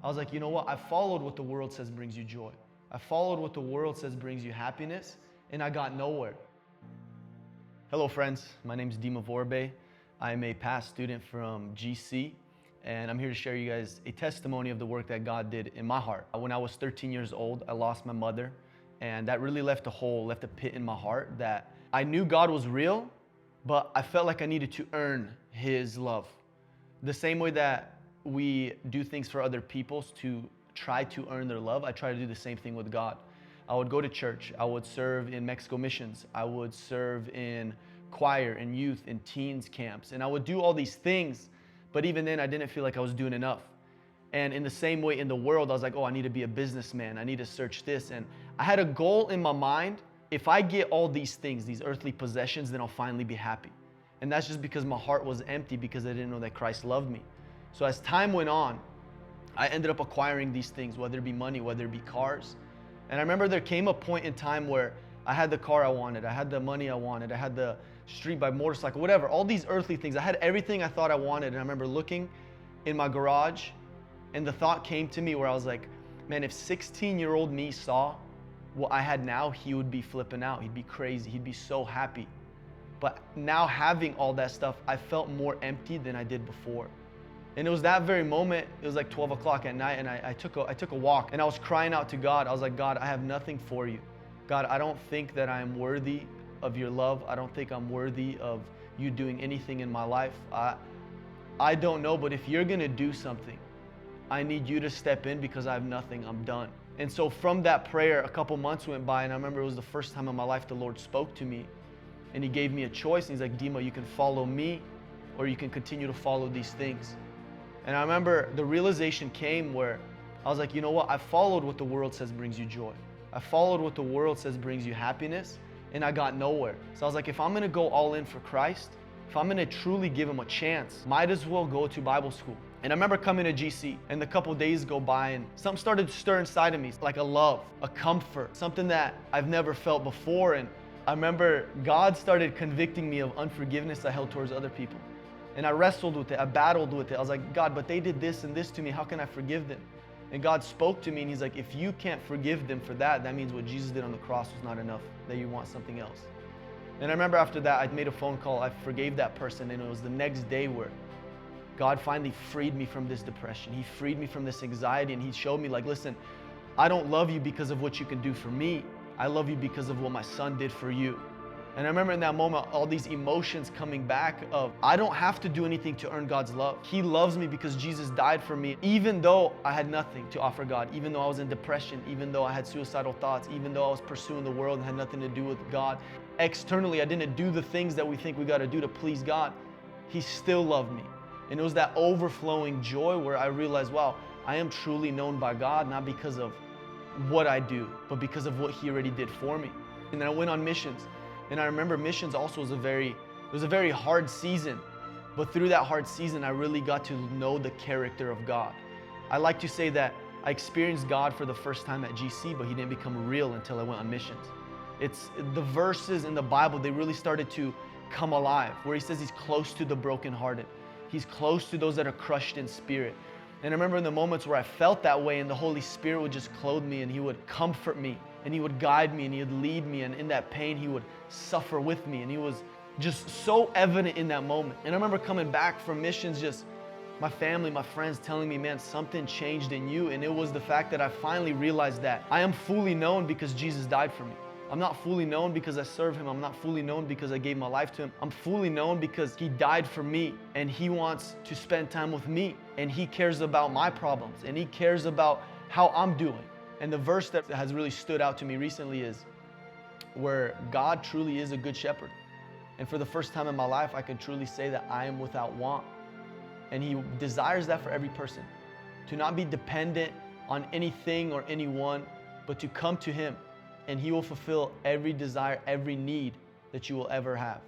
I was like, you know what? I followed what the world says brings you joy. I followed what the world says brings you happiness, and I got nowhere. Hello friends, my name is Dima Vorobey. I'm a past student from GC, and I'm here to share you guys a testimony of the work that God did in my heart. When I was 13 years old, I lost my mother, and that really left a hole, left a pit in my heart that I knew God was real, but I felt like I needed to earn His love. The same way that we do things for other people to try to earn their love, I try to do the same thing with God. I would go to church, I would serve in Mexico missions, I would serve in choir and youth and teens camps, and I would do all these things, but even then I didn't feel like I was doing enough. And in the same way in the world, I was like, oh, I need to be a businessman, I need to search this, and I had a goal in my mind. If I get all these things, these earthly possessions, then I'll finally be happy. And that's just because my heart was empty, because I didn't know that Christ loved me. So as time went on, I ended up acquiring these things, whether it be money, whether it be cars. And I remember there came a point in time where I had the car I wanted, I had the money I wanted, I had the street bike, motorcycle, whatever, all these earthly things. I had everything I thought I wanted. And I remember looking in my garage, and the thought came to me where I was like, man, if 16-year-old me saw what I had now, he would be flipping out. He'd be crazy. He'd be so happy. But now having all that stuff, I felt more empty than I did before. And it was that very moment, it was like 12 o'clock at night, and I took a walk, and I was crying out to God. I was like, God, I have nothing for you. God, I don't think that I am worthy of your love. I don't think I'm worthy of you doing anything in my life. I don't know, but if you're gonna do something, I need you to step in, because I have nothing. I'm done. And so from that prayer, a couple months went by, and I remember it was the first time in my life the Lord spoke to me, and He gave me a choice. And He's like, Dima, you can follow me, or you can continue to follow these things. And I remember the realization came where I was like, you know what? I followed what the world says brings you joy. I followed what the world says brings you happiness, and I got nowhere. So I was like, if I'm gonna go all in for Christ, if I'm gonna truly give Him a chance, might as well go to Bible school. And I remember coming to GC, and a couple days go by, and something started to stir inside of me, like a love, a comfort, something that I've never felt before. And I remember God started convicting me of unforgiveness I held towards other people. And I wrestled with it, I battled with it. I was like, God, but they did this and this to me, how can I forgive them? And God spoke to me, and He's like, if you can't forgive them for that, that means what Jesus did on the cross was not enough, that you want something else. And I remember after that, I made a phone call, I forgave that person, and it was the next day where God finally freed me from this depression. He freed me from this anxiety, and He showed me, like, listen, I don't love you because of what you can do for me. I love you because of what my Son did for you. And I remember in that moment, all these emotions coming back of, I don't have to do anything to earn God's love. He loves me because Jesus died for me, even though I had nothing to offer God, even though I was in depression, even though I had suicidal thoughts, even though I was pursuing the world and had nothing to do with God. Externally, I didn't do the things that we think we got to do to please God. He still loved me. And it was that overflowing joy where I realized, wow, I am truly known by God, not because of what I do, but because of what He already did for me. And then I went on missions. And I remember missions also was a very hard season. But through that hard season, I really got to know the character of God. I like to say that I experienced God for the first time at GC, but He didn't become real until I went on missions. It's the verses in the Bible, they really started to come alive, where He says He's close to the brokenhearted. He's close to those that are crushed in spirit. And I remember in the moments where I felt that way, and the Holy Spirit would just clothe me, and He would comfort me, and He would guide me, and He would lead me, and in that pain He would suffer with me, and He was just so evident in that moment. And I remember coming back from missions, just my family, my friends telling me, man, something changed in you. And it was the fact that I finally realized that I am fully known because Jesus died for me. I'm not fully known because I serve Him. I'm not fully known because I gave my life to Him. I'm fully known because He died for me, and He wants to spend time with me, and He cares about my problems, and He cares about how I'm doing. And the verse that has really stood out to me recently is where God truly is a good shepherd. And for the first time in my life, I can truly say that I am without want. And He desires that for every person, to not be dependent on anything or anyone, but to come to Him, and He will fulfill every desire, every need that you will ever have.